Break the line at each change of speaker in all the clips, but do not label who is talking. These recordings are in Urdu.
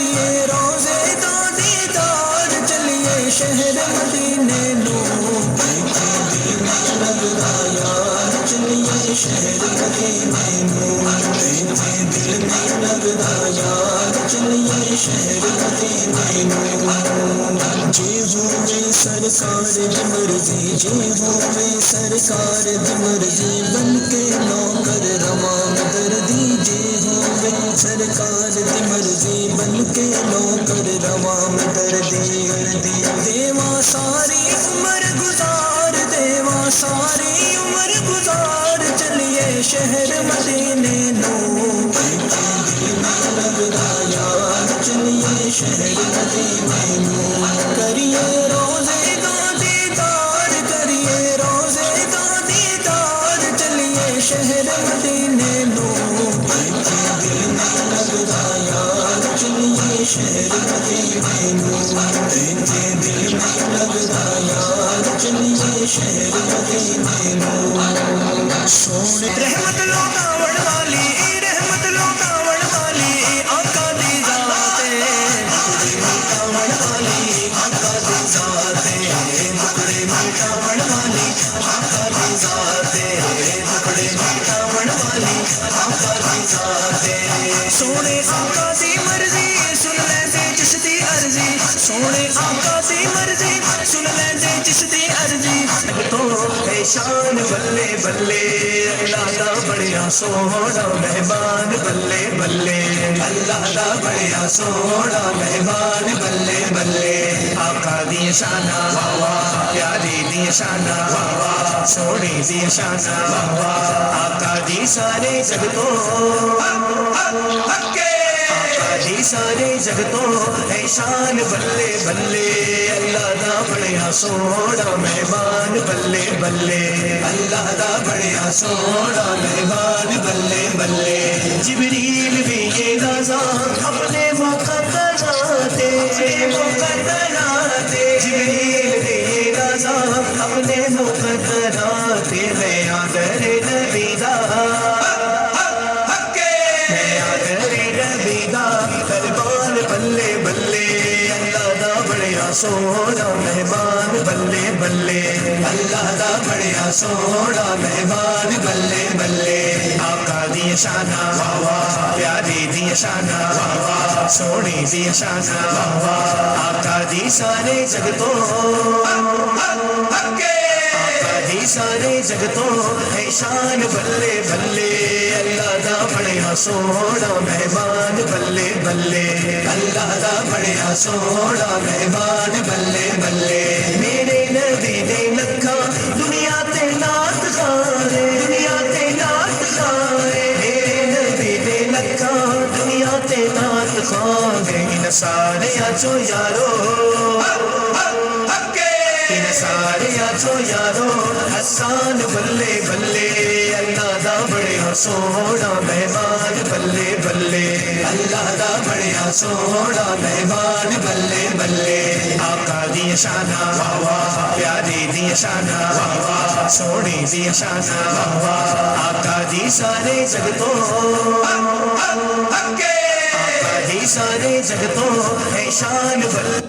کریے روزے کا دیدار چلیے شہر مدینے نو دیکھے دل میں لگتا یار چلیے شہر مدینے نو دیکھے دل میں لگتا یار چلیے شہر مدینے نو جی ہوئے سرکار دی مرضی جی ہوئے سرکار دی مرضی بن کے نوکر رواں دردی جی ہوئے سرکار دی مرضی بن کے نوکر رواں دردی دیوا ساری عمر گزار دیوا ساری عمر گزار چلیے شہر مدینے نو دیکھے دل میں لگتا یار چلیے شہر مدینے نو کریے روزے کا دیدار کریے روزے کا دیدار چلیے شہر مدینے نو دیکھے دل میں لگتا یار چلیے شہر مدینے نو دیکھے دل میں لگتا یار چلیے شہر مدینے نو سونے رحمت لوٹاوڑ والی رحمت لوٹاوڑ والی آقا دی ذات مٹاوڑ والی آقا دی ذات ٹکڑے مٹاوڑ والی آقا دی ذات ٹکڑے مٹاوڑ والی آقا دی ذات سونے آقا دی مرضی سن لے دے جس دی عرضی سونے آقا دی مرضی سن لے دے جس دی عرضی تو اے شان بلے بلے اللہ دا بڑیا سونا مہمان بلے بلے اللہ دا بڑیا سونا مہمان بلے بلے آقا دی شانہ واہ واہ پیاری دی شانہ واہ واہ سونے دی شانہ واہ واہ آقا دی سارے جگتوں جی سارے جگتوں ہے شان بلے بلے اللہ دا بڑیا سونا مہمان بلے بلے اللہ دا بڑیا سونا مہمان بلے بلے جبریل بھی یہ رضا اپنے مقدراتے جبریل بھی یہ رضا اپنے مقدراتے میں آدر نبی دا بلے بلے اللہ دا بڑیا سونا مہمان بلے بلے اللہ دا بڑیا سونا مہمان بلے بلے آقا دی شانہ واہ واہ پیاری دی شانہ واہ واہ سونی دی شانہ واہ واہ آقا دی سارے جگتوں دی سارے جگتوں ہے شان بلے بلے اللہ دا بڑیا سونا مہمان بلے بلے اللہ دا بڑیا سونا مہمان بلے بلے میرے نبی دے لکھا دنیا تے نات خارے دنیا تے نات خارے میرے نبی دے لکھا دنیا تے نات خارے ان سارے آجو یارو سارے آجو یارو حسان بلے بلے اللہ دا بڑیا سونا مہمان بلے بلے اللہ دا بڑیا سونا مہمان بلے بلے آقا دی شانہ واہ واہ پیاری دی شانہ واہ واہ سونی دی شانہ واہ واہ آقا دی سارے جگتوں آقا دی سارے جگتوں ہے شان بلے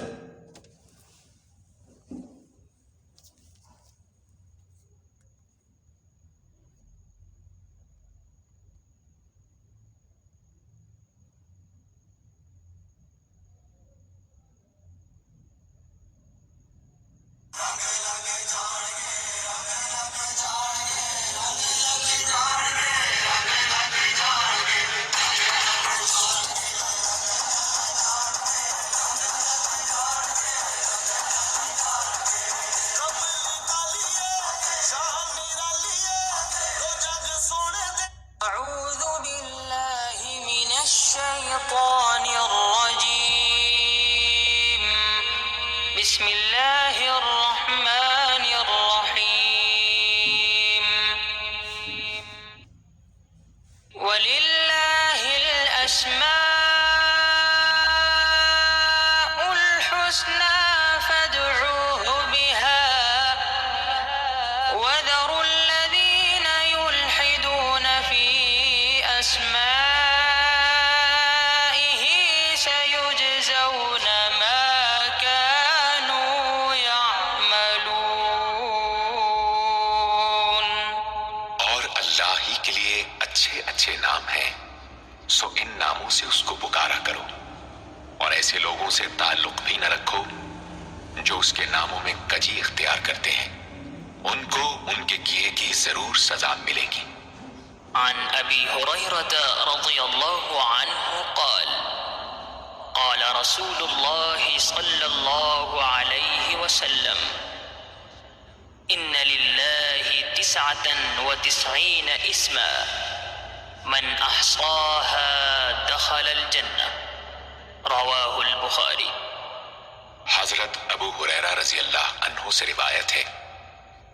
الشيطان الرجيم بسم الله الرحمن الرحيم ولله الأسماء الحسنى فادعوه بها وذروا الذين يلحدون في أسمائه سيؤتيهم سيجزون ما كانوا يعملون.
اور اللہ ہی کے لیے اچھے اچھے نام ہیں، سو ان ناموں سے اس کو پکارا کرو، اور ایسے لوگوں سے تعلق بھی نہ رکھو جو اس کے ناموں میں کجی اختیار کرتے ہیں، ان کو ان کے کیے کی ضرور سزا ملے گی۔
عن أبي هريرة رضي الله عنه قال قال رسول الله صلى الله عليه وسلم إن لله 99 اسما من أحصاها دخل الجنة. رواه البخاري.
حضرت ابو ہریرہ رضی اللہ عنہ سے روایت ہے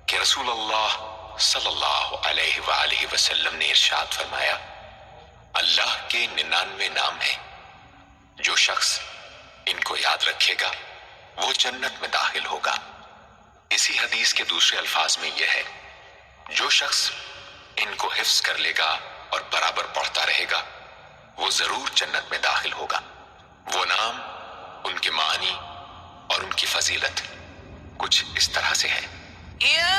کہ رسول اللہ صلی اللہ علیہ وآلہ وسلم نے ارشاد فرمایا، اللہ کے 99 نام ہیں، جو شخص ان کو یاد رکھے گا وہ جنت میں داخل ہوگا۔ اسی حدیث کے دوسرے الفاظ میں یہ ہے، جو شخص ان کو حفظ کر لے گا اور برابر پڑھتا رہے گا وہ ضرور جنت میں داخل ہوگا۔ وہ نام، ان کے معنی اور ان کی فضیلت کچھ اس طرح سے ہے۔
يا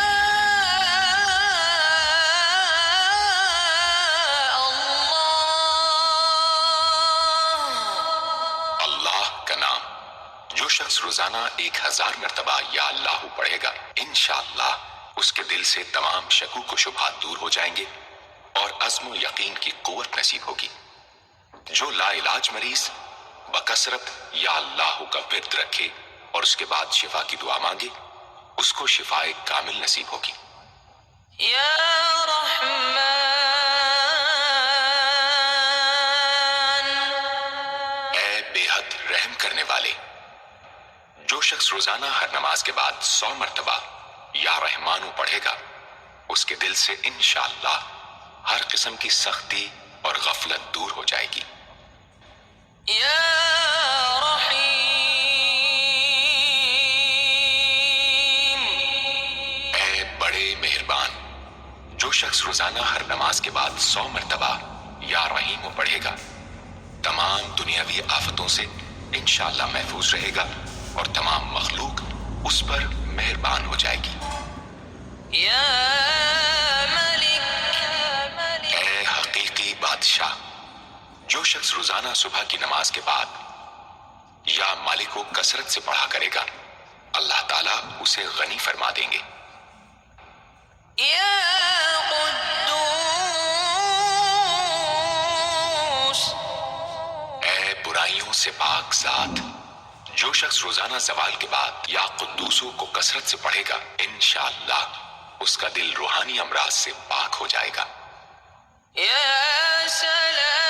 الله.
اللہ کا نام جو شخص روزانہ 1000 مرتبہ یا اللہ پڑھے گا، انشاءاللہ اس کے دل سے تمام شکوک و شبہات دور ہو جائیں گے اور عزم و یقین کی قوت نصیب ہوگی۔ جو لا علاج مریض بکثرت یا اللہ کا ورد رکھے اور اس کے بعد شفا کی دعا مانگے، اس کو شفائے کامل نصیب ہوگی۔
يا رحمن.
اے بے حد رحم کرنے والے، جو شخص روزانہ ہر نماز کے بعد 100 مرتبہ یا رحمانو پڑھے گا، اس کے دل سے انشاءاللہ ہر قسم کی سختی اور غفلت دور ہو جائے گی۔
يا رحيم.
اے بڑے مہربان، جو شخص روزانہ ہر نماز کے بعد 100 مرتبہ یا رحیم پڑھے گا، تمام دنیاوی آفتوں سے انشاءاللہ محفوظ رہے گا اور تمام مخلوق اس پر مہربان ہو جائے گی۔
يا ملك.
اے حقیقی بادشاہ، جو شخص روزانہ صبح کی نماز کے بعد یا مالک کو کثرت سے پڑھا کرے گا، اللہ تعالیٰ اسے غنی فرما دیں گے۔
يا قدوس.
اے برائیوں سے پاک ذات، جو شخص روزانہ زوال کے بعد یا قدوسوں کو کثرت سے پڑھے گا، انشاءاللہ اس کا دل روحانی امراض سے پاک ہو جائے گا۔
يا سلام.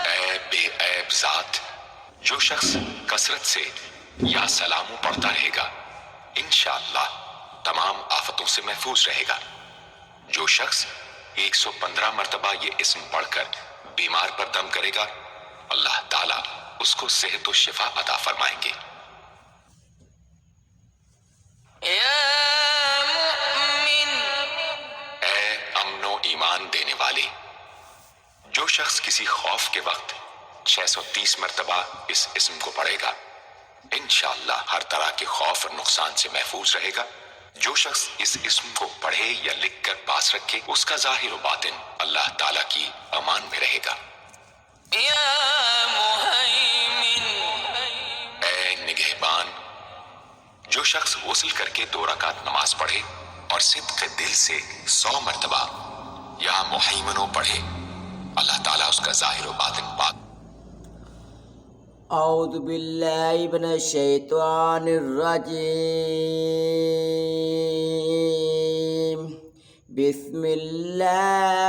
اے بے عیب ذات، جو شخص کثرت سے یا سلاموں پڑھتا رہے گا، انشاءاللہ تمام آفتوں سے محفوظ رہے گا۔ جو شخص 115 مرتبہ یہ اسم پڑھ کر بیمار پر دم کرے گا، اللہ تعالیٰ اس کو صحت و شفا عطا فرمائیں گے۔
يا مؤمن.
اے امن و ایمان دینے والے، جو شخص کسی خوف کے وقت 630 مرتبہ اس اسم کو پڑھے گا، انشاءاللہ ہر طرح کے خوف اور نقصان سے محفوظ رہے گا۔ جو شخص اس اسم کو پڑھے یا لکھ کر پاس رکھے، اس کا ظاہر و باطن اللہ تعالیٰ کی امان میں رہے گا۔
يا مهيمن.
اے نگہبان، جو شخص غسل کر کے 2 رکعت نماز پڑھے اور صدق دل سے 100 مرتبہ یا محیمنو پڑھے، اللہ تعالیٰ اس کا ظاہر و باطن پاک۔
اعوذ باللہ من الشیطان الرجیم، بسم اللہ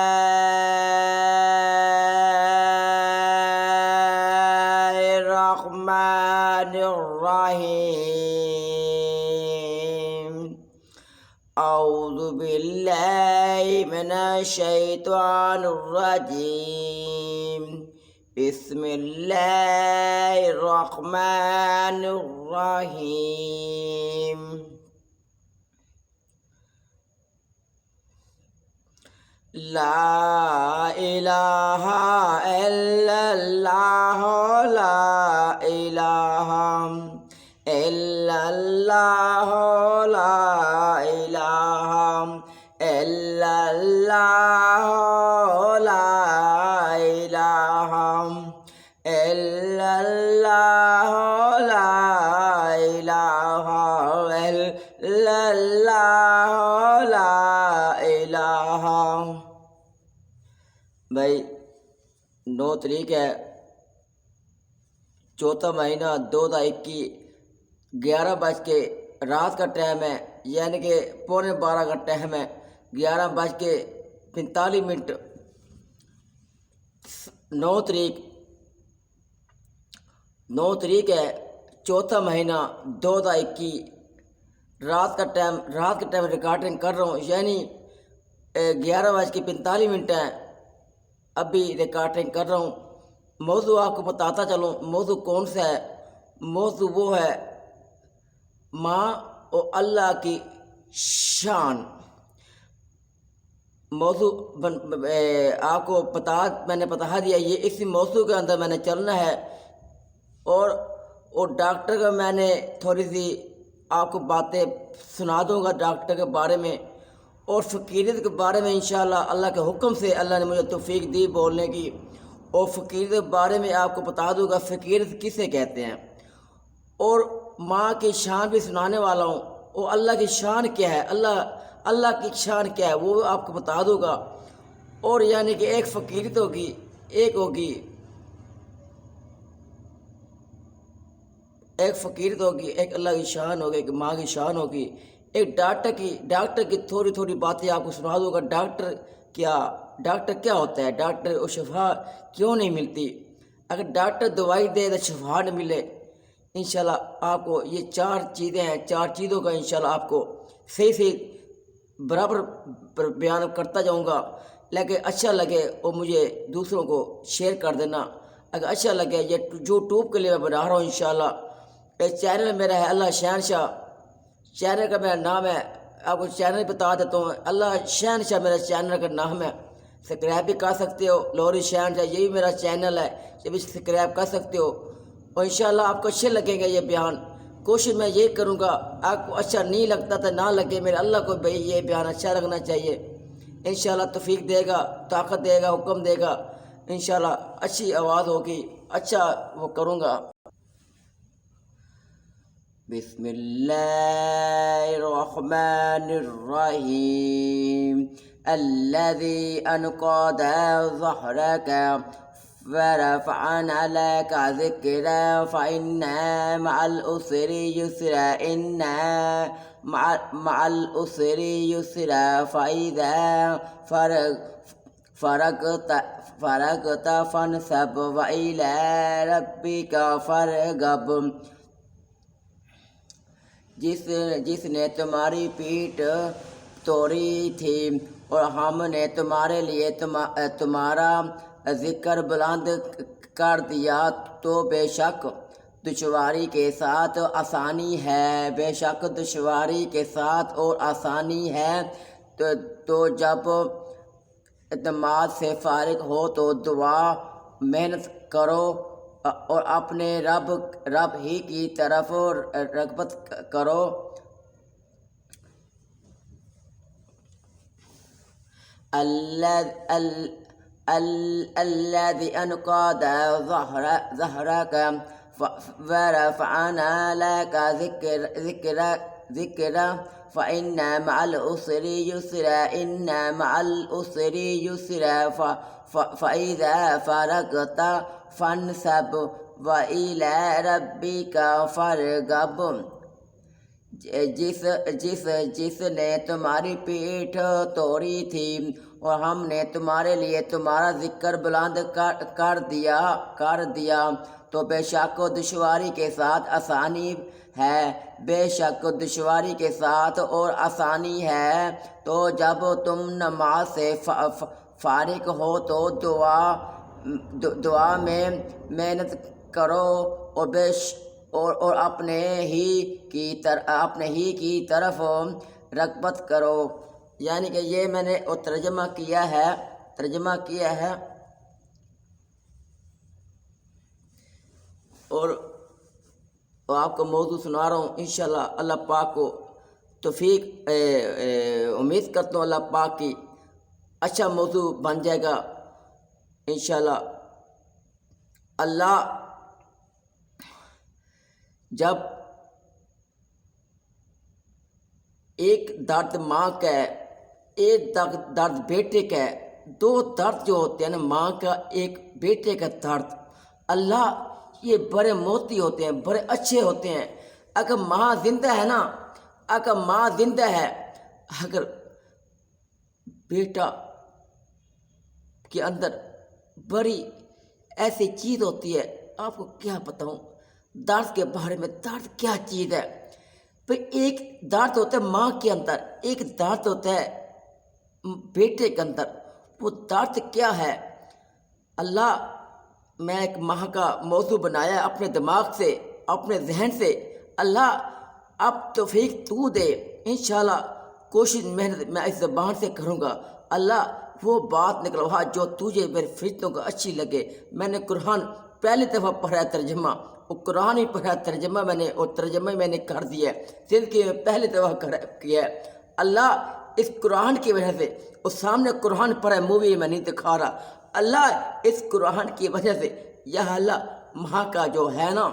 الرحمن الرحیم۔ اعوذ باللہ من الشیطان الرجیم، بسم اللہ الرحمن الرحیم۔ لا الہ الا اللہ لا الہ الا اللہ لا الہ الا اللہ لا الہ الا اللہ لا الہ الا اللہ لا الہ۔ بھائی 9 تاریخ ہے، چوتھا مہینہ 2021، 11 بج کے رات کا ٹائم ہے، یعنی کہ 11:45 کا ٹائم ہے، 11:45۔ 9 تاریخ ہے، چوتھا مہینہ 2021، رات کا ٹائم ریکارڈنگ کر رہا ہوں، یعنی 11:45 ہے، ابھی ریکارڈنگ کر رہا ہوں۔ موضوع آپ کو بتاتا چلوں، موضوع کون سا ہے؟ موضوع وہ ہے ماں اور اللہ کی شان۔ موضوع آپ کو میں نے بتا دیا، یہ اسی موضوع کے اندر میں نے چلنا ہے، اور ڈاکٹر کا میں نے تھوڑی سی آپ کو باتیں سنا دوں گا ڈاکٹر کے بارے میں، اور فقیریت کے بارے میں انشاءاللہ اللہ کے حکم سے اللہ نے مجھے توفیق دی بولنے کی، اور فقیریت کے بارے میں آپ کو بتا دوں گا فقیریت کسے کہتے ہیں، اور ماں کی شان بھی سنانے والا ہوں، اور اللہ کی شان کیا ہے، اللہ کی شان کیا ہے وہ آپ کو بتا دوں گا۔ اور یعنی کہ ایک فقیریت ہوگی، ایک فقیرت ہوگی، ایک اللہ کی شان ہوگی، ایک ماں کی شان ہوگی، ایک ڈاکٹر کی تھوڑی باتیں آپ کو سنا دوں گا۔ ڈاکٹر کیا ہوتا ہے، ڈاکٹر کو شفا کیوں نہیں ملتی؟ اگر ڈاکٹر دوائی دے تو شفا نہ ملے، انشاءاللہ آپ کو یہ 4 چیزیں ہیں، 4 چیزوں کا انشاءاللہ آپ کو صحیح برابر بیان کرتا جاؤں گا، لیکن اچھا لگے اور مجھے دوسروں کو شیئر کر دینا۔ اگر اچھا لگے، یہ یوٹیوب کے لیے میں بنا رہا ہوں انشاءاللہ۔ ایک چینل میرا ہے اللہ شہنشاہ، چینل کا میرا نام ہے، آپ کو چینل بتا دیتا ہوں، اللہ شہنشاہ میرا چینل کا نام ہے، سبسکرائب بھی کر سکتے ہو، لوری شہنشاہ یہ بھی میرا چینل ہے، یہ بھی سبسکرائب کر سکتے ہو، اور انشاءاللہ آپ کو اچھے لگیں گے یہ بیان۔ کوشش میں یہ کروں گا، آپ کو اچھا نہیں لگتا تو نہ لگے، میرے اللہ کو بھائی یہ بیان اچھا لگنا چاہیے، انشاءاللہ توفیق دے گا، طاقت دے گا، حکم دے گا، انشاءاللہ اچھی آواز ہوگی، اچھا وہ کروں گا۔ بسم اللہ الرحمن الرحیم الذي أنقض ظهرك ورفعنا لك ذكرا فإن مع العسر يسرا إن مع العسر يسرا فإذا فرغت فانصب وإلى ربك فارغب۔ جس نے تمہاری پیٹھ توڑی تھی اور ہم نے تمہارے لیے تمہارا ذکر بلند کر دیا، تو بے شک دشواری کے ساتھ آسانی ہے، بے شک دشواری کے ساتھ اور آسانی ہے۔ تو جب نماز سے فارغ ہو تو دعا محنت کرو اور اپنے رب ہی کی طرف رغبت کرو۔ الذي أنقض ظهرك ورفعنا لك ذكرا فإن مع العسر يسرا إن مع العسر يسرا فإذا فرغت فانصب وإلى ربك فارغب۔ جس نے تمہاری پیٹھ توڑی تھی اور ہم نے تمہارے لیے تمہارا ذکر بلند کر دیا، تو بے شک دشواری کے ساتھ آسانی ہے، بے شک دشواری کے ساتھ اور آسانی ہے۔ تو جب تم نماز سے فارغ ہو تو دعا میں محنت کرو اور اپنے ہی کی طرف رغبت کرو، یعنی کہ یہ میں نے وہ ترجمہ کیا ہے اور آپ کو موضوع سنا رہا ہوں. انشاءاللہ اللہ پاک کو توفیق امید کرتا ہوں اللہ پاک کی اچھا موضوع بن جائے گا انشاءاللہ. اللہ جب ایک درد ماں کا ہے، ایک درد بیٹے کا ہے، دو درد جو ہوتے ہیں نا ماں کا ایک بیٹے کا درد، اللہ یہ بڑے موتی ہوتے ہیں، بڑے اچھے ہوتے ہیں. اگر ماں زندہ ہے نا، اگر بیٹا کے اندر بڑی ایسی چیز ہوتی ہے، آپ کو کیا بتاؤں درد کے بارے میں. درد کیا چیز ہے؟ پھر ایک درد ہوتا ہے ماں کے اندر، ایک درد ہوتا ہے بیٹے کے اندر. وہ درد کیا ہے؟ اللہ میں ایک ماہ کا موضوع بنایا ہے اپنے دماغ سے، اپنے ذہن سے. اللہ اب توفیق تو دے، انشاءاللہ کوشش محنت میں اس زبان سے کروں گا. اللہ وہ بات نکلوا جو تجھے میرے فرشتوں کو اچھی لگے. میں نے قرآن پہلی دفعہ پڑھا ترجمہ، وہ قرآن ہی پڑھا ترجمہ میں نے، اور ترجمہ میں نے کر دیا ہے، زندگی میں پہلی دفعہ کیا ہے. اللہ اس قرآن کی وجہ سے، اس سامنے قرآن پڑھا مووی میں نہیں دکھا رہا. اللہ اس قرآن کی وجہ سے یا اللہ ماں کا جو ہے نا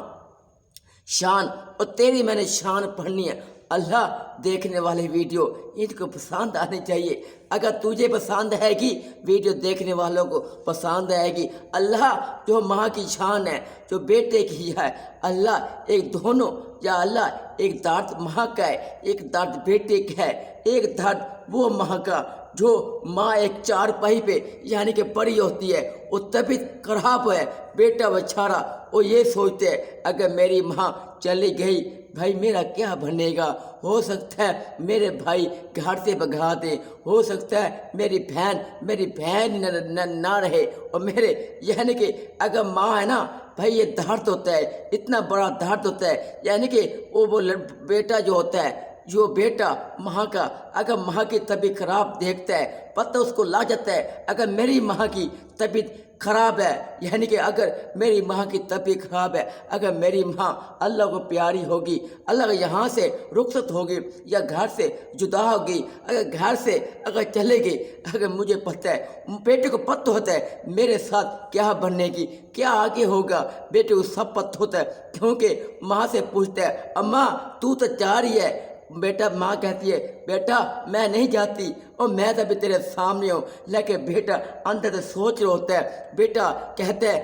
شان، اور تیری میں نے شان پڑھنی ہے. اللہ دیکھنے والے ویڈیو ان کو پسند آنی چاہیے. اگر تجھے پسند آئے گی ویڈیو دیکھنے والوں کو پسند آئے گی. اللہ جو ماں کی شان ہے، جو بیٹے کی ہے، اللہ ایک دونوں یا اللہ ایک درد ماں کا ہے، ایک درد بیٹے کا ہے. ایک درد وہ ماں کا جو ماں ایک چارپائی پہ یعنی کہ پڑی ہوتی ہے، وہ طبیعت خراب ہے، بیٹا بیچارہ وہ یہ سوچتے ہیں اگر میری ماں چلی گئی بھائی میرا کیا بنے گا. ہو سکتا ہے میرے بھائی گھر سے بھگا دیں، ہو سکتا ہے میری بہن نہ رہے. اور میرے یعنی کہ اگر ماں ہے نا بھائی یہ درد ہوتا ہے، اتنا بڑا درد ہوتا ہے. یعنی کہ وہ بیٹا جو ہوتا ہے، جو بیٹا ماں کا اگر ماں کی طبیعت خراب دیکھتا ہے پتہ اس کو لا جاتا ہے. اگر میری ماں کی طبیعت خراب ہے، یعنی کہ اگر میری ماں کی طبیعت خراب ہے، اگر میری ماں اللہ کو پیاری ہوگی، اللہ یہاں سے رخصت ہوگی یا گھر سے جدا ہوگی، اگر گھر سے اگر چلے گی، اگر مجھے پتہ ہے بیٹے کو پتہ ہوتا ہے میرے ساتھ کیا بننے کی، کیا آگے ہوگا، بیٹے کو سب پتہ ہوتا ہے. کیونکہ ماں سے پوچھتا ہے اماں تو جا رہی ہے، بیٹا ماں کہتی ہے بیٹا میں نہیں جاتی، اور میں تو ابھی تیرے سامنے ہوں. لیکن بیٹا اندر سے سوچ رہا ہوتا ہے. بیٹا کہتا ہے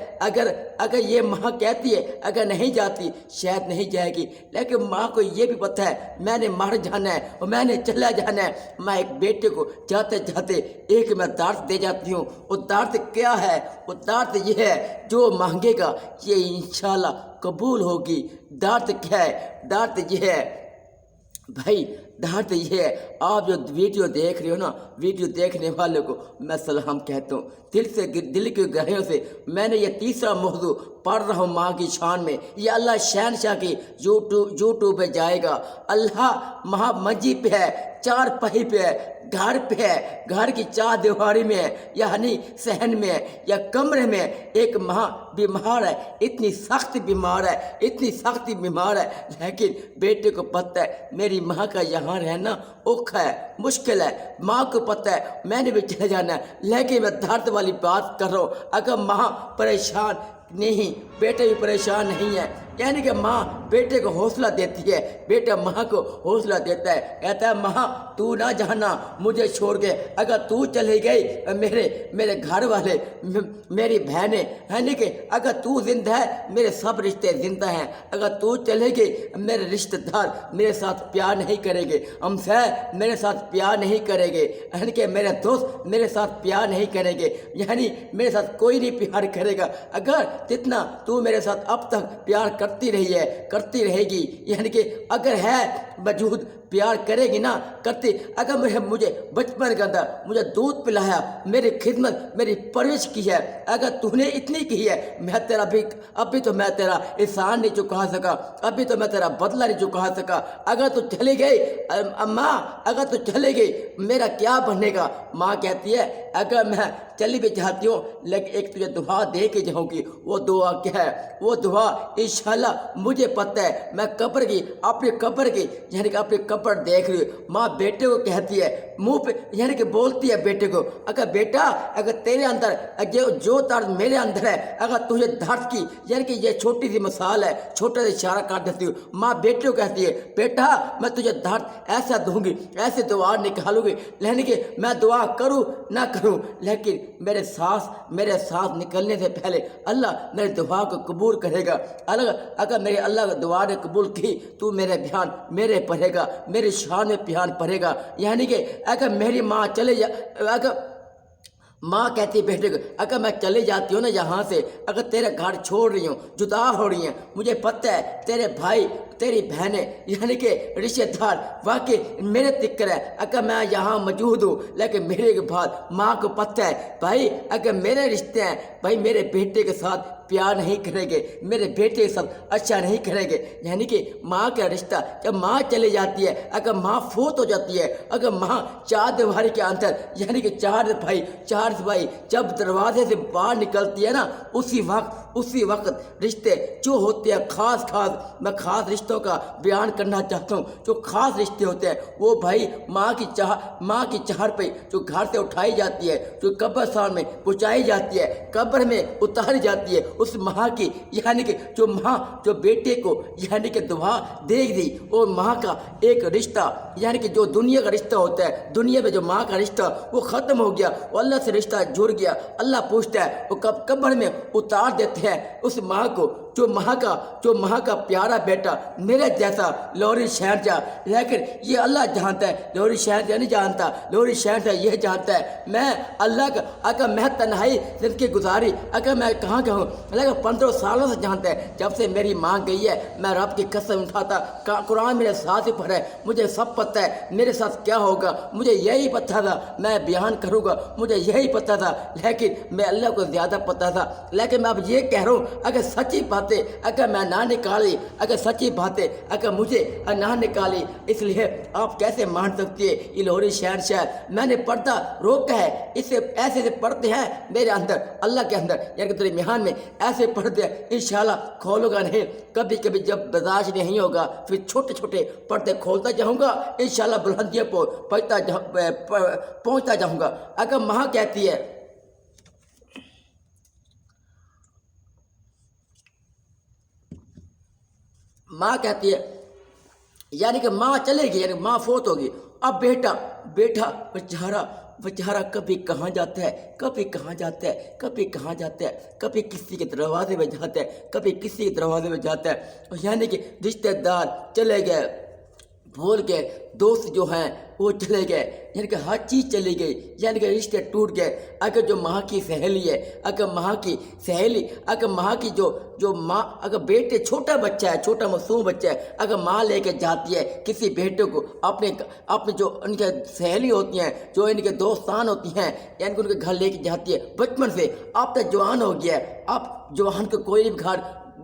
اگر یہ ماں کہتی ہے اگر نہیں جاتی شاید نہیں جائے گی، لیکن ماں کو یہ بھی پتہ ہے میں نے مر جانا ہے اور میں نے چلا جانا ہے. میں ایک بیٹے کو جاتے جاتے ایک میں درد دے جاتی ہوں. وہ درد کیا ہے؟ وہ درد یہ ہے جو مانگے گا یہ انشاءاللہ قبول ہوگی. درد کیا ہے؟ درد یہ ہے بھائی، درد یہ ہے. آپ جو ویڈیو دیکھ رہے ہو نا، ویڈیو دیکھنے والوں کو میں سلام کہتا ہوں دل کی گہرائیوں سے. میں نے یہ تیسرا موضوع پڑھ رہا ہوں ماں کی شان میں. یہ اللہ شہنشاہ کی یوٹیوب پہ جائے گا. اللہ ماں منجی پہ ہے، چار پہی پہ ہے، گھر پہ ہے، گھر کی چار دیواری میں ہے، یعنی صحن میں ہے یا کمرے میں. ایک ماں بیمار ہے، اتنی سخت بیمار ہے، لیکن بیٹے کو پتہ ہے میری ماں کا یہاں رہنا اوکھا ہے، مشکل ہے. ماں کو پتہ ہے میں نے بھی چلے جانا ہے، لیکن میں درد والی بات کر رہا ہوں. اگر ماں پریشان نہیں، بیٹے بھی پریشان نہیں ہے، یعنی کہ ماں بیٹے کو حوصلہ دیتی ہے، بیٹا ماں کو حوصلہ دیتا ہے، کہتا ہے ماں تو نہ جانا مجھے چھوڑ کے. اگر تو چلے گئی میرے گھر والے، میری بہنیں، یعنی کہ اگر تو زندہ ہے میرے سب رشتے زندہ ہیں. اگر تو چلے گئی میرے رشتہ دار میرے ساتھ پیار نہیں کرے گے، ہمسائے میرے ساتھ پیار نہیں کرے گے، یعنی کہ میرے دوست میرے ساتھ پیار نہیں کریں گے، یعنی میرے ساتھ کوئی نہیں پیار کرے گا. اگر جتنا تو میرے ساتھ اب تک پیار کرتی رہی ہے، کرتی رہے گی، یعنی کہ اگر ہے وجود پیار کرے گی نا، کرتی، اگر مجھے بچپن کے اندر مجھے دودھ پلایا، میری خدمت میری پرورش کی ہے، اگر تو نے اتنی کی ہے، میں تیرا بھی ابھی تو میں تیرا احسان نہیں چکا سکا، ابھی تو میں تیرا بدلہ نہیں چکا سکا، اگر تو چلی گئی ماں، اگر تو چلی گئی میرا کیا بنے گا؟ ماں کہتی ہے اگر میں چلی بھی جاتی ہوں لیکن ایک تجھے دعا دے کے جاؤں گی، وہ دعا کیا ہے؟ وہ دعا انشاءاللہ مجھے پتہ ہے، میں قبر کی اپنی قبر کی یعنی کہ اپنی قبر دیکھ رہی ہوں، ماں بیٹے کو کہتی ہے منہ پہ یعنی کہ بولتی ہے بیٹے کو، اگر بیٹا اگر تیرے اندر جو درد میرے اندر ہے، اگر تجھے درد کی یعنی کہ یہ چھوٹی سی مثال ہے، چھوٹا سا اشارہ کر دیتی ہوں، ماں بیٹے کو کہتی ہے بیٹا میں تجھے درد ایسا دوں گی، ایسے دعا نکالوں گی، یعنی کہ میں دعا کروں نہ کروں لیکن میرے سانس نکلنے سے پہلے اللہ میرے دعا کو قبول کرے گا، اگر میرے اللہ کی دعا نے قبول کی تو میرے بیان میرے پڑھے گا، میری شان میں بیان پڑھے گا، یعنی کہ اگر میری ماں چلے اگر ماں کہتی ہے بیٹے کو اگر میں چلے جاتی ہوں نا یہاں سے، اگر تیرے گھر چھوڑ رہی ہوں، جدا ہو رہی ہیں، مجھے پتہ ہے تیرے بھائی تیری بہنیں یعنی کہ رشتہ دار واقعی میرے تکر ہے، اگر میں یہاں موجود ہوں لیکن میرے کے بعد ماں کو پتہ ہے بھائی اگر میرے رشتے ہیں بھائی میرے بیٹے کے ساتھ پیار نہیں کریں گے، میرے بیٹے کے ساتھ اچھا نہیں کریں گے، یعنی کہ ماں کا رشتہ جب ماں چلی جاتی ہے، اگر ماں فوت ہو جاتی ہے، اگر ماں چار دیواری کے اندر یعنی کہ چار بھائی جب دروازے سے باہر نکلتی ہے نا، اسی وقت رشتے جو ہوتے ہیں میں خاص رشتوں کا بیان کرنا چاہتا ہوں، جو خاص رشتے ہوتے ہیں وہ بھائی ماں کی چہر پہ جو گھر سے اٹھائی جاتی ہے، جو قبرستان میں پہنچائی جاتی ہے، قبر میں اتاری جاتی ہے، اس ماں کی یعنی کہ جو ماں جو بیٹے کو یعنی کہ دعا دے دی، وہ ماں کا ایک رشتہ یعنی کہ جو دنیا کا رشتہ ہوتا ہے، دنیا میں جو ماں کا رشتہ وہ ختم ہو گیا، وہ اللہ سے رشتہ جڑ گیا، اللہ پوچھتا ہے وہ قبر میں اتار دیتے ہیں اس ماں کو، جو ماں کا پیارا بیٹا میرے جیسا لوری شہنشاہ، لیکن یہ اللہ جانتا ہے، لوری شہنشاہ نہیں جانتا، لوری شہنشاہ یہ جانتا ہے میں اللہ کا اگر میں تنہائی زندگی گزاری، اگر میں کہاں کا ہوں، لیکن 15 سالوں سے جانتا ہے، جب سے میری ماں گئی ہے میں رب کی قسم اٹھاتا، قرآن میرے ساتھ ہی پڑھا ہے، مجھے سب پتہ ہے میرے ساتھ کیا ہوگا، مجھے یہی پتہ تھا میں بیان کروں گا، مجھے یہی پتہ تھا، لیکن میں اللہ کو زیادہ پتہ تھا، لیکن میں اب یہ کہہ رہا ہوں اگر سچی باتیں اگر میں نہ نکالی، اگر سچی باتیں اگر مجھے نہ نکالی، اس لیے آپ کیسے مان سکتی ہے یہ لاہوری شہنشاہ میں نے پردہ روکا ہے، اسے ایسے پردے ہیں میرے اندر اللہ کے اندر یعنی کہ درمیان میں ایسے پردے انشاءاللہ کھولوں گا نہیں، کبھی کبھی جب برداشت نہیں ہوگا پھر چھوٹے چھوٹے پردے کھولتا جاؤں گا، انشاءاللہ بلندیوں پر پہنچتا جاؤں گا۔ اگر ماں کہتی ہے یعنی کہ ماں چلے گی یعنی ماں فوت ہوگی، اب بیٹا بیچارہ کبھی کہاں جاتا ہے، کبھی کسی کے دروازے میں جاتا ہے، کبھی کسی کے دروازے میں جاتا ہے، یعنی کہ رشتہ دار چلے گئے، بھول گئے، دوست جو ہیں وہ چلے گئے، یعنی کہ ہر چیز چلی گئی، یعنی کہ رشتے ٹوٹ گئے۔ اگر جو ماں کی سہیلی ہے، اگر ماں کی جو ماں اگر بیٹے چھوٹا بچہ ہے، چھوٹا معصوم بچہ ہے، اگر ماں لے کے جاتی ہے کسی بیٹے کو اپنے جو ان کے سہیلی ہوتی ہیں، جو ان کے دوستان ہوتی ہیں، یعنی کہ ان کے گھر لے کے جاتی ہے بچپن سے، اب تک جوان ہو گیا ہے، اب جوان کو کوئی بھی گھر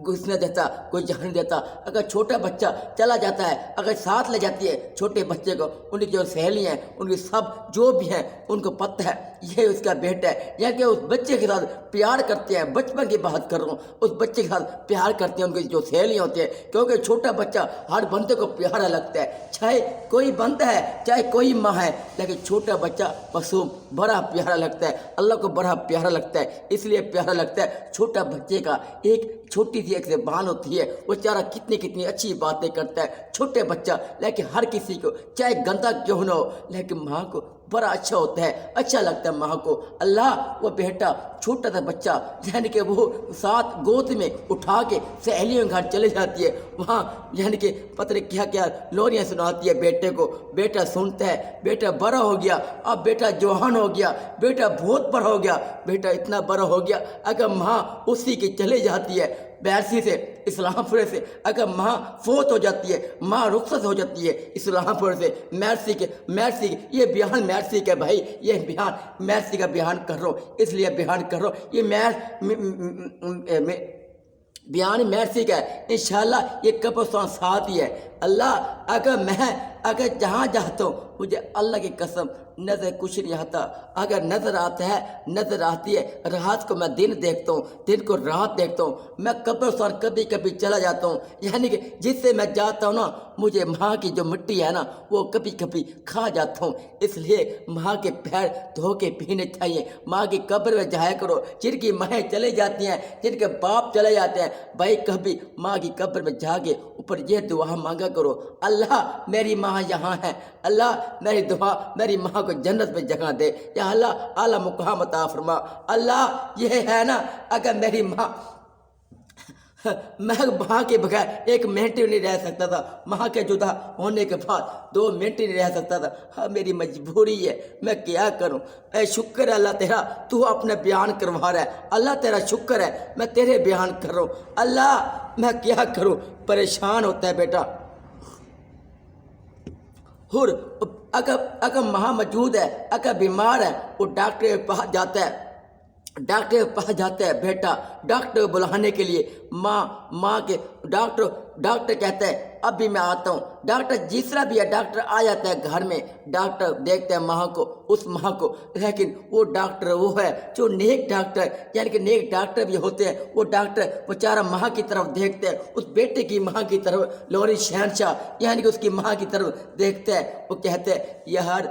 گھسنے دیتا، کوئی جانے دیتا، اگر چھوٹا بچہ چلا جاتا ہے، اگر ساتھ لے جاتی ہے چھوٹے بچے کو، ان کی جو سہیلی ہیں، ان کی سب جو بھی ہیں ان کو پتہ ہے یہ اس کا بیٹا ہے، یا کہ اس بچے کے ساتھ پیار کرتے ہیں، بچپن کی بات کر رہا ہوں، اس بچے کے ساتھ پیار کرتے ہیں ان کی جو سہیلیاں ہوتی ہیں، کیونکہ چھوٹا بچہ ہر بندے کو پیارا لگتا ہے، چاہے کوئی بندہ ہے چاہے کوئی ماں ہے، لیکن چھوٹا بچہ معصوم بڑا پیارا لگتا ہے، اللہ کو بڑا پیارا لگتا ہے، اس لیے پیارا لگتا ہے۔ چھوٹا بچے کا ایک چھوٹی سی ایک زبان ہوتی ہے، وہ بیچارہ کتنی اچھی باتیں کرتا ہے چھوٹے بچہ، لیکن ہر کسی کو چاہے گندا کیوں نہ ہو لیکن ماں کو بڑا اچھا ہوتا ہے، اچھا لگتا ہے ماں کو۔ اللہ وہ بیٹا چھوٹا سا بچہ یعنی کہ وہ ساتھ گود میں اٹھا کے سہیلیوں کے گھر چلے جاتی ہے، وہاں یعنی کہ پتہ نہیں کیا کیا لوریاں سناتی ہے بیٹے کو، بیٹا سنتا ہے، بیٹا بڑا ہو گیا، اب بیٹا جوان ہو گیا، بیٹا بہت بڑا ہو گیا، بیٹا اتنا بڑا ہو گیا، اگر ماں اسی کی چلے جاتی ہے بیرسی سے اسلام پورے سے، اگر ماں فوت ہو جاتی ہے، ماں رخصت ہو جاتی ہے اسلام پورے سے، مرسی کے یہ بیان مرسی کا بھائی، یہ بیان مرسی کا بیان کر رہا ہوں، اس لیے بیان کر رہا ہوں، یہ بیان مرسی کا ہے، انشاءاللہ یہ قبرستان ساتھ ہی ہے۔ اللہ اگر جہاں جاتا ہوں مجھے اللہ کی قسم نظر کچھ نہیں آتا، اگر نظر آتا ہے نظر آتی ہے، رات کو میں دن دیکھتا ہوں، دن کو رات دیکھتا ہوں، میں قبرستان کبھی کبھی چلا جاتا ہوں، یعنی کہ جس سے میں جاتا ہوں نا مجھے ماں کی جو مٹی ہے نا وہ کبھی کبھی کھا جاتا ہوں، اس لیے ماں کے پیر دھو کے پینے چاہیے، ماں کی قبر میں جایا کرو، جن کی مائیں چلے جاتی ہیں، جن کے باپ چلے جاتے ہیں، بھائی کبھی ماں کی قبر میں جا کے اوپر یہ دعا مانگا کرو، اللہ میری ماں یہاں ہے، اللہ میری دعا میری ماں کو جنت میں جگہ دے، یا اللہ اعلیٰ مقام عطا فرما، اللہ یہ ہے نا اگر میری ماں میں ماں کے بغیر ایک منٹ بھی نہیں رہ سکتا تھا، ماں کے جدا ہونے کے بعد 2 منٹ نہیں رہ سکتا تھا، ہاں میری مجبوری ہے، میں کیا کروں، اے شکر ہے اللہ تیرا، تو اپنے بیان کروا رہا ہے، اللہ تیرا شکر ہے میں تیرے بیان کر رہا ہوں، اللہ میں کیا کروں، پریشان ہوتا ہے بیٹا۔ اور اگر ماں موجود ہے، اگر بیمار ہے وہ ڈاکٹر کے پاس جاتا ہے، ڈاکٹر کے پاس جاتا ہے بیٹا، ڈاکٹر کو بلانے کے لیے ماں کے ڈاکٹر کہتا ہے ابھی میں آتا ہوں، ڈاکٹر جیسرا بھی ہے ڈاکٹر آ جاتا ہے گھر میں، ڈاکٹر دیکھتا ہے ماں کو، اس ماں کو، لیکن وہ ڈاکٹر وہ ہے جو نیک ڈاکٹر، یعنی کہ نیک ڈاکٹر بھی ہوتے ہیں، وہ ڈاکٹر بیچارہ ماں کی طرف دیکھتے ہیں، اس بیٹے کی ماں کی طرف، لوری شہنشاہ یعنی کہ اس کی ماں کی طرف دیکھتا ہے، وہ کہتے ہیں یار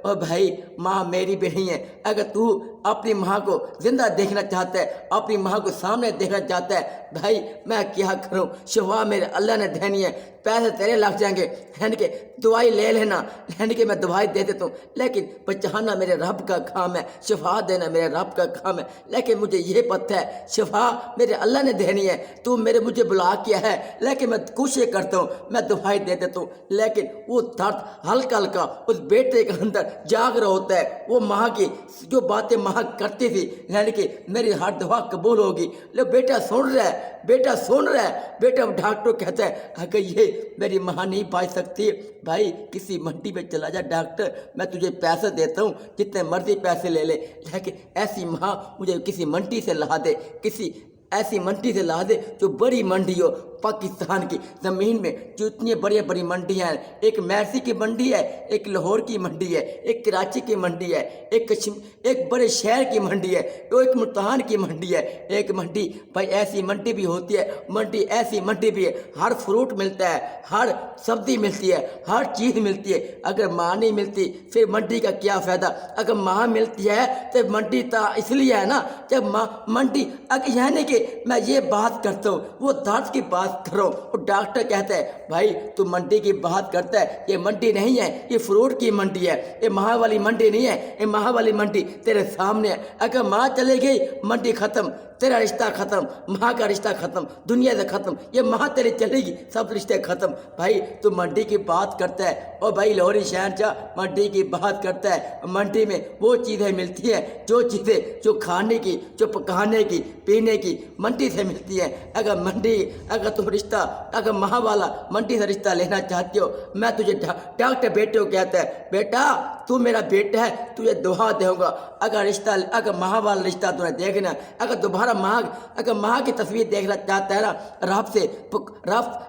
او بھائی ماں میری بھی نہیں ہے، اگر تو اپنی ماں کو زندہ دیکھنا چاہتا ہے، اپنی ماں کو سامنے دیکھنا چاہتا ہے، بھائی میں کیا کروں، شفا میرے اللہ نے دینی ہے، پیسے تیرے لگ جائیں گے، یعنی کہ دوائی لے لینا، یعنی کہ میں دوائی دے دیتا ہوں، لیکن بچانا میرے رب کا کام ہے، شفا دینا میرے رب کا کام ہے، لیکن مجھے یہ پتہ ہے شفا میرے اللہ نے دینی ہے، تو مجھے بلا کیا ہے، لیکن میں کوشش کرتا ہوں، میں دوائی دے دیتا ہوں، لیکن وہ درد ہلکا ہلکا اس بیٹے کے اندر جاگ رہا ہوتا ہے، وہ ماں کی جو باتیں ماں کرتی تھی، یعنی کہ میری ہر دعا قبول ہوگی، لیکن بیٹا سن رہا ہے، بیٹا سن رہا ہے، بیٹا ڈاکٹر کہتا ہے اگر یہ میری ماں نہیں پا سکتی، بھائی کسی منڈی میں چلا جا ڈاکٹر، میں تجھے پیسے دیتا ہوں، جتنے مرضی پیسے لے لے، لیکن ایسی ماں مجھے کسی منڈی سے لا دے، کسی ایسی منڈی سے لا دے جو بڑی منڈی ہو، پاکستان کی زمین میں جو اتنی بڑی بڑی منڈیاں ہیں، ایک مرسی کی منڈی ہے، ایک لاہور کی منڈی ہے، ایک کراچی کی منڈی ہے، ایک بڑے شہر کی منڈی ہے، ایک ملتان کی منڈی ہے، ایک منڈی، بھائی ایسی منڈی بھی ہوتی ہے، منڈی ایسی منڈی بھی ہے، ہر فروٹ ملتا ہے، ہر سبزی ملتی ہے، ہر چیز ملتی ہے، اگر ماں نہیں ملتی پھر منڈی کا کیا فائدہ، اگر ماں ملتی ہے تو منڈی اس لیے ہے نا، جب ماں منڈی یعنی کہ میں یہ بات کرتا ہوں، وہ درد کی بات کر رہا ہوں، وہ ڈاکٹر کہتا ہے بھائی تو منڈی کی بات کرتا ہے، یہ منڈی نہیں ہے، یہ فروٹ کی منڈی ہے، یہ ماں والی منڈی نہیں ہے، یہ ماں والی منڈی تیرے سامنے ہے، اگر ماں چلے گئی منڈی ختم، تیرا رشتہ ختم، ماں کا رشتہ ختم، دنیا سے ختم، یہ ماں تیرے چلے گی سب رشتے ختم، بھائی تو منڈی کی بات کرتا ہے، اور بھائی لاہوری شہنشاہ منڈی کی بات کرتا ہے، منڈی میں وہ چیزیں ملتی ہیں جو چیزیں جو کھانے کی، جو پکانے کی، پینے کی منڈی سے ملتی ہے، اگر تم رشتہ اگر ماں والا منڈی سے رشتہ لینا چاہتے ہو، میں تجھے ڈاکٹر بیٹے کو کہتا ہے بیٹا تو میرا بیٹا ہے، تجھے دعا دوں گا، اگر ماں والا رشتہ تمہیں دیکھنا، اگر دوبارہ ماں کی تصویر دیکھنا چاہتا ہے نا،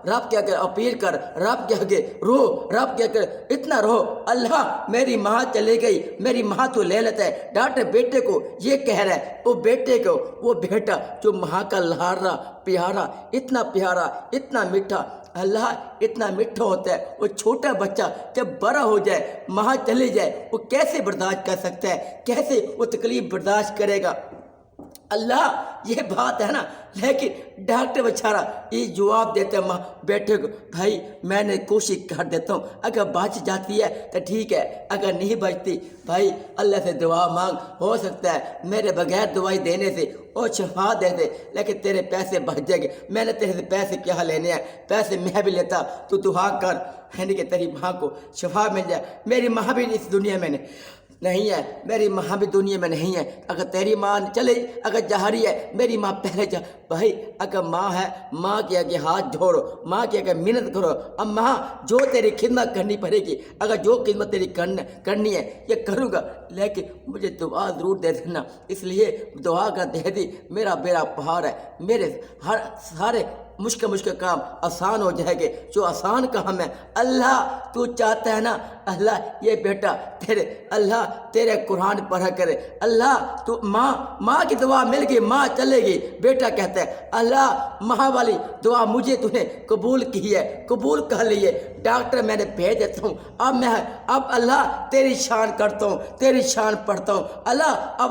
رب کیا کر اپیل کر، رب کیا کہ رو، رب کیا کر اتنا رو، اللہ میری ماں چلے گئی، میری ماں تو لے لیتا ہے، ڈاکٹر بیٹے کو یہ کہہ رہا ہے، وہ بیٹے کو، وہ بیٹا جو ماں کا لاڈلا پیارا، اتنا پیارا، اتنا میٹھا، اللہ اتنا میٹھا ہوتا ہے، وہ چھوٹا بچہ جب بڑا ہو جائے، ماں چلے جائے، وہ کیسے برداشت کر سکتا ہے، کیسے وہ تکلیف برداشت کرے گا، اللہ یہ بات ہے نا، لیکن ڈاکٹر بیچارہ یہ جواب دیتے ہیں ماں بیٹے کو، بھائی میں نے کوشش کر دیتا ہوں، اگر بچ جاتی ہے تو ٹھیک ہے، اگر نہیں بچتی بھائی اللہ سے دعا مانگ، ہو سکتا ہے میرے بغیر دوائی دینے سے اور شفا دے دے، لیکن تیرے پیسے بچ جائیں گے، میں نے تیرے سے پیسے کیا لینے ہیں، پیسے میں بھی لیتا، تو دعا کر یعنی کہ تیری ماں کو شفا مل جائے۔ میری ماں بھی اس دنیا میں نہیں ہے، میری ماں بھی دنیا میں نہیں ہے، اگر تیری ماں چلے اگر جا رہی ہے میری ماں پہلے جا، بھائی اگر ماں ہے ماں کے آگے ہاتھ جوڑو، ماں کے آگے منت کرو، اب ماں جو تیری خدمت کرنی پڑے گی، اگر جو خدمت تیری کرنی ہے یہ کروں گا، لیکن مجھے دعا ضرور دے دینا، اس لیے دعا کا دے دی، میرا بیڑا پہاڑ ہے، میرے ہر سارے مشکل کام آسان ہو جائے گے، جو آسان کام ہے اللہ تو چاہتا ہے نا، اللہ یہ بیٹا تیرے اللہ تیرے قرآن پڑھا کرے، اللہ تو ماں کی دعا مل گئی، ماں چلے گی، بیٹا کہتا ہے اللہ ماں والی دعا مجھے تو نے قبول کی ہے، قبول کر لی ہے، ڈاکٹر میں نے بھیج دیتا ہوں، اب اللہ تیری شان کرتا ہوں، تیری شان پڑھتا ہوں، اللہ اب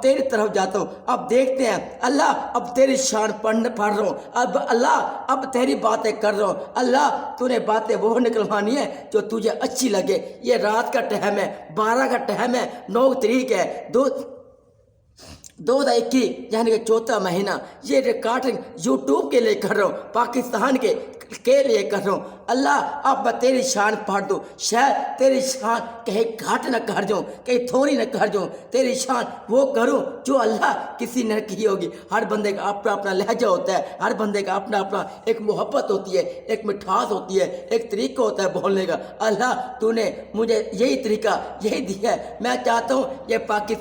تیری طرف جاتا ہوں، اب دیکھتے ہیں اللہ اب تیری شان پڑھ رہا ہوں، اب اللہ اب تیری باتیں کر رہا ہوں، اللہ تو نے باتیں وہ نکلوانی ہے جو تجھے اچھی لگے، یہ رات کا ٹائم ہے، 12 کا ٹائم ہے، 9 تاریخ ہے، 2021 یعنی کہ 4واں مہینہ، یہ ریکارڈنگ یوٹیوب کے لیے کر رہا ہوں، پاکستان کے لیے کر رہا ہوں، اللہ اب میں تیری شان پڑھ دوں، شاید تیری شان کہیں گھاٹ نہ کر جاؤں، کہیں تھوڑی نہ کر جاؤں، تیری شان وہ کروں جو اللہ کسی نے کی ہوگی۔ ہر بندے کا اپنا اپنا لہجہ ہوتا ہے، ہر بندے کا اپنا اپنا ایک محبت ہوتی ہے، ایک مٹھاس ہوتی ہے، ایک طریقہ ہوتا ہے بولنے کا، اللہ تو نے مجھے یہی طریقہ یہی دیا ہے، میں چاہتا ہوں یہ پاکستان